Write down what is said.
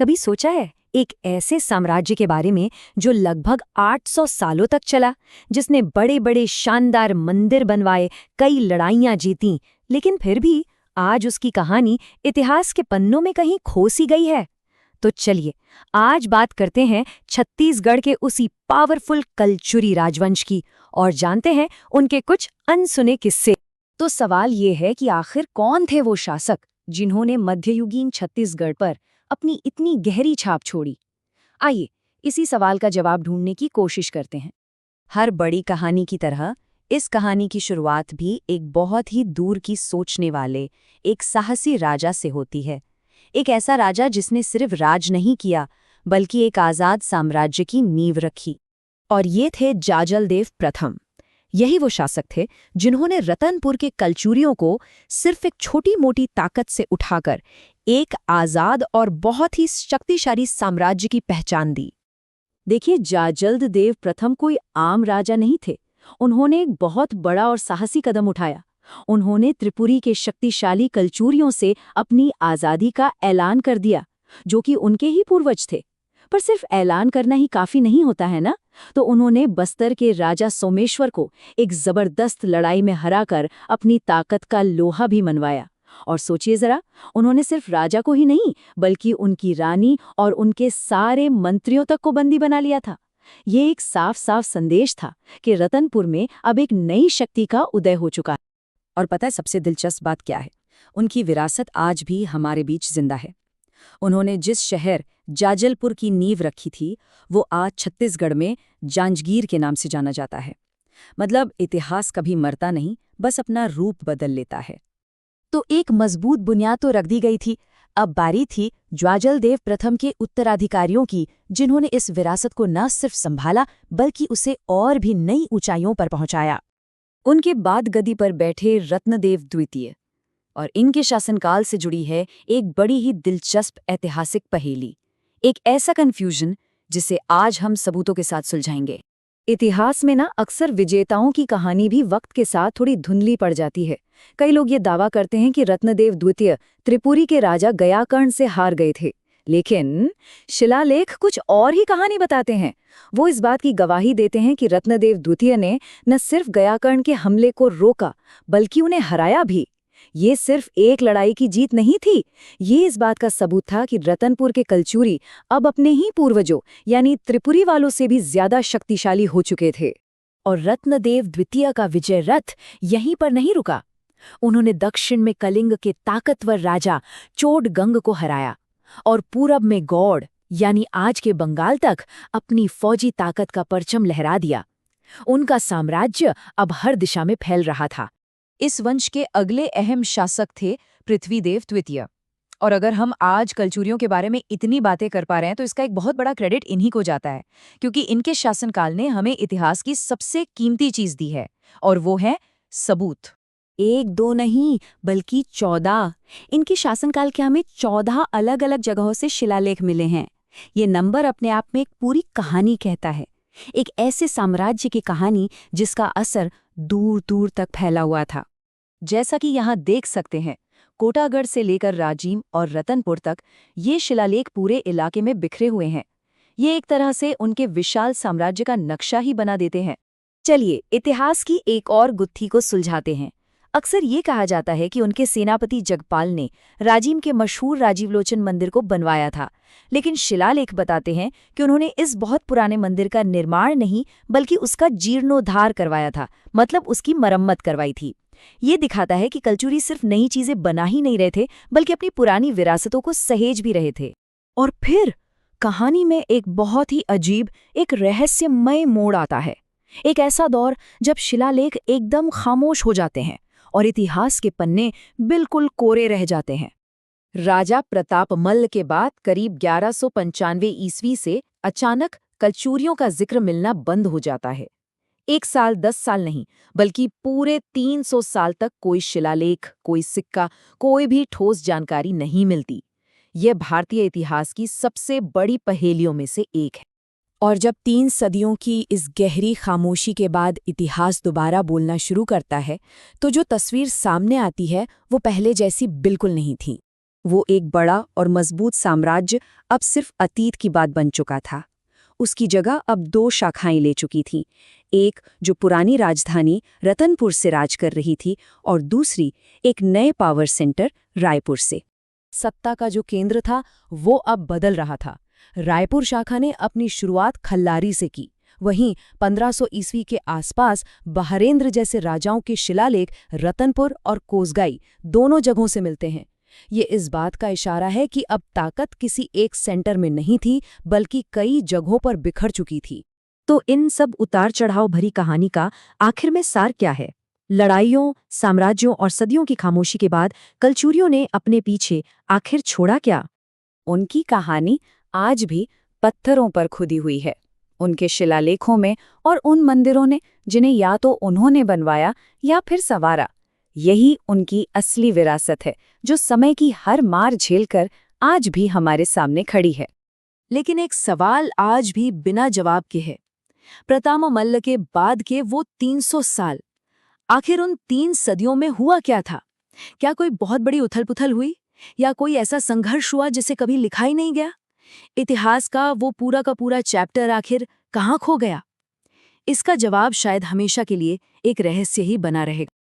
कभी सोचा है एक ऐसे साम्राज्य के बारे में जो लगभग 800 सालों तक चला, जिसने बड़े बड़े शानदार मंदिर बनवाए, कई लड़ाइयां जीतीं, लेकिन फिर भी आज उसकी कहानी इतिहास के पन्नों में कहीं खो सी गई है। तो चलिए आज बात करते हैं छत्तीसगढ़ के उसी पावरफुल कलचुरी राजवंश की और जानते हैं उनके कुछ अनसुने किस्से। तो सवाल ये है कि आखिर कौन थे वो शासक जिन्होंने मध्ययुगीन छत्तीसगढ़ पर अपनी इतनी गहरी छाप छोड़ी। आइए इसी सवाल का जवाब ढूंढने की कोशिश करते हैं। हर बड़ी कहानी की तरह इस कहानी की शुरुआत भी एक बहुत ही दूर की सोचने वाले एक साहसी राजा से होती है। एक ऐसा राजा जिसने सिर्फ राज नहीं किया बल्कि एक आज़ाद साम्राज्य की नींव रखी। और ये थे जाजलदेव प्रथम। यही वो शासक थे जिन्होंने रतनपुर के कलचुरियों को सिर्फ एक छोटी मोटी ताकत से उठाकर एक आज़ाद और बहुत ही शक्तिशाली साम्राज्य की पहचान दी। देखिए, जाजलदेव प्रथम कोई आम राजा नहीं थे। उन्होंने एक बहुत बड़ा और साहसी कदम उठाया। उन्होंने त्रिपुरी के शक्तिशाली कलचुरियों से अपनी आज़ादी का ऐलान कर दिया, जो कि उनके ही पूर्वज थे। पर सिर्फ ऐलान करना ही काफ़ी नहीं होता है ना। तो उन्होंने बस्तर के राजा सोमेश्वर को एक ज़बरदस्त लड़ाई में हराकर अपनी ताकत का लोहा भी मनवाया। और सोचिए ज़रा, उन्होंने सिर्फ राजा को ही नहीं बल्कि उनकी रानी और उनके सारे मंत्रियों तक को बंदी बना लिया था। ये एक साफ साफ संदेश था कि रतनपुर में अब एक नई शक्ति का उदय हो चुका है। और पता है सबसे दिलचस्प बात क्या है? उनकी विरासत आज भी हमारे बीच जिंदा है। उन्होंने जिस शहर जाजलपुर की नींव रखी थी, वो आज छत्तीसगढ़ में जांजगीर के नाम से जाना जाता है। मतलब इतिहास कभी मरता नहीं, बस अपना रूप बदल लेता है। तो एक मजबूत बुनियाद तो रख दी गई थी। अब बारी थी जाजलदेव प्रथम के उत्तराधिकारियों की, जिन्होंने इस विरासत को न सिर्फ संभाला बल्कि उसे और भी नई ऊंचाइयों पर पहुंचाया। उनके बाद गद्दी पर बैठे रत्नदेव द्वितीय, और इनके शासनकाल से जुड़ी है एक बड़ी ही दिलचस्प ऐतिहासिक पहेली, एक ऐसा कन्फ्यूजन जिसे आज हम सबूतों के साथ सुलझाएंगे। इतिहास में ना अक्सर विजेताओं की कहानी भी वक्त के साथ थोड़ी धुंधली पड़ जाती है। कई लोग ये दावा करते हैं कि रत्नदेव द्वितीय त्रिपुरी के राजा गयाकर्ण से हार गए थे, लेकिन शिलालेख कुछ और ही कहानी बताते हैं। वो इस बात की गवाही देते हैं कि रत्नदेव द्वितीय ने न सिर्फ गयाकर्ण के हमले को रोका बल्कि उन्हें हराया भी। ये सिर्फ एक लड़ाई की जीत नहीं थी, ये इस बात का सबूत था कि रतनपुर के कलचुरी अब अपने ही पूर्वजों यानी त्रिपुरी वालों से भी ज्यादा शक्तिशाली हो चुके थे। और रत्नदेव द्वितीय का विजय रथ यहीं पर नहीं रुका। उन्होंने दक्षिण में कलिंग के ताकतवर राजा चोडगंग को हराया और पूरब में गौड़ यानी आज के बंगाल तक अपनी फौजी ताकत का परचम लहरा दिया। उनका साम्राज्य अब हर दिशा में फैल रहा था। इस वंश के अगले अहम शासक थे पृथ्वीदेव द्वितीय। और अगर हम आज कलचुरियों के बारे में इतनी बातें कर पा रहे हैं तो इसका एक बहुत बड़ा क्रेडिट इन्हीं को जाता है, क्योंकि इनके शासनकाल ने हमें इतिहास की सबसे कीमती चीज दी है, और वो है सबूत। एक दो नहीं बल्कि 14। इनके शासनकाल के हमें 14 अलग अलग जगहों से शिलालेख मिले हैं। ये नंबर अपने आप में एक पूरी कहानी कहता है, एक ऐसे साम्राज्य की कहानी जिसका असर दूर दूर तक फैला हुआ था। जैसा कि यहाँ देख सकते हैं, कोटागढ़ से लेकर राजिम और रतनपुर तक ये शिलालेख पूरे इलाके में बिखरे हुए हैं। ये एक तरह से उनके विशाल साम्राज्य का नक्शा ही बना देते हैं। चलिए इतिहास की एक और गुत्थी को सुलझाते हैं। अक्सर ये कहा जाता है कि उनके सेनापति जगपाल ने राजिम के मशहूर राजीवलोचन मंदिर को बनवाया था, लेकिन शिलालेख बताते हैं कि उन्होंने इस बहुत पुराने मंदिर का निर्माण नहीं बल्कि उसका जीर्णोद्धार करवाया था, मतलब उसकी मरम्मत करवाई थी। ये दिखाता है कि कलचुरी सिर्फ नई चीजें बना ही नहीं रहे थे बल्कि अपनी पुरानी विरासतों को सहेज भी रहे थे। और फिर कहानी में एक बहुत ही अजीब, एक रहस्यमय मोड़ आता है। एक ऐसा दौर जब शिलालेख एकदम खामोश हो जाते हैं और इतिहास के पन्ने बिल्कुल कोरे रह जाते हैं। राजा प्रताप मल्ल के बाद करीब 1195 ईस्वी से अचानक कलचुरियों का जिक्र मिलना बंद हो जाता है। 1 साल 10 साल नहीं बल्कि पूरे 300 साल तक कोई शिलालेख, कोई सिक्का, कोई भी ठोस जानकारी नहीं मिलती। यह भारतीय इतिहास की सबसे बड़ी पहेलियों में से एक है। और जब 3 सदियों की इस गहरी खामोशी के बाद इतिहास दोबारा बोलना शुरू करता है, तो जो तस्वीर सामने आती है वो पहले जैसी बिल्कुल नहीं थी। वो एक बड़ा और मजबूत साम्राज्य अब सिर्फ अतीत की बात बन चुका था। उसकी जगह अब दो शाखाएं ले चुकी थीं, एक जो पुरानी राजधानी रतनपुर से राज कर रही थी और दूसरी एक नए पावर सेंटर रायपुर से। सत्ता का जो केंद्र था वो अब बदल रहा था। रायपुर शाखा ने अपनी शुरुआत खल्लारी से की। वहीं 1500 ईस्वी के आसपास बहरेंद्र जैसे राजाओं के शिलालेख रतनपुर और कोसगाई दोनों जगहों से मिलते हैं। ये इस बात का इशारा है कि अब ताकत किसी एक सेंटर में नहीं थी, बल्कि कई जगहों पर बिखर चुकी थी। तो इन सब उतार चढ़ाव भरी कहानी का आखिर में सार क्या है? लड़ाइयों, साम्राज्यों और सदियों की खामोशी के बाद कलचुरियों ने अपने पीछे आखिर छोड़ा क्या? उनकी कहानी आज भी पत्थरों पर खुदी हुई है, उनके शिलालेखों में और उन मंदिरों ने जिन्हें या तो उन्होंने बनवाया या फिर संवारा। यही उनकी असली विरासत है, जो समय की हर मार झेलकर आज भी हमारे सामने खड़ी है। लेकिन एक सवाल आज भी बिना जवाब के है। प्रताप मल्ल के बाद के वो 300 साल, आखिर उन 3 सदियों में हुआ क्या था? क्या कोई बहुत बड़ी उथल-पुथल हुई या कोई ऐसा संघर्ष हुआ जिसे कभी लिखा ही नहीं गया? इतिहास का वो पूरा का पूरा चैप्टर आखिर कहाँ खो गया? इसका जवाब शायद हमेशा के लिए एक रहस्य ही बना रहेगा।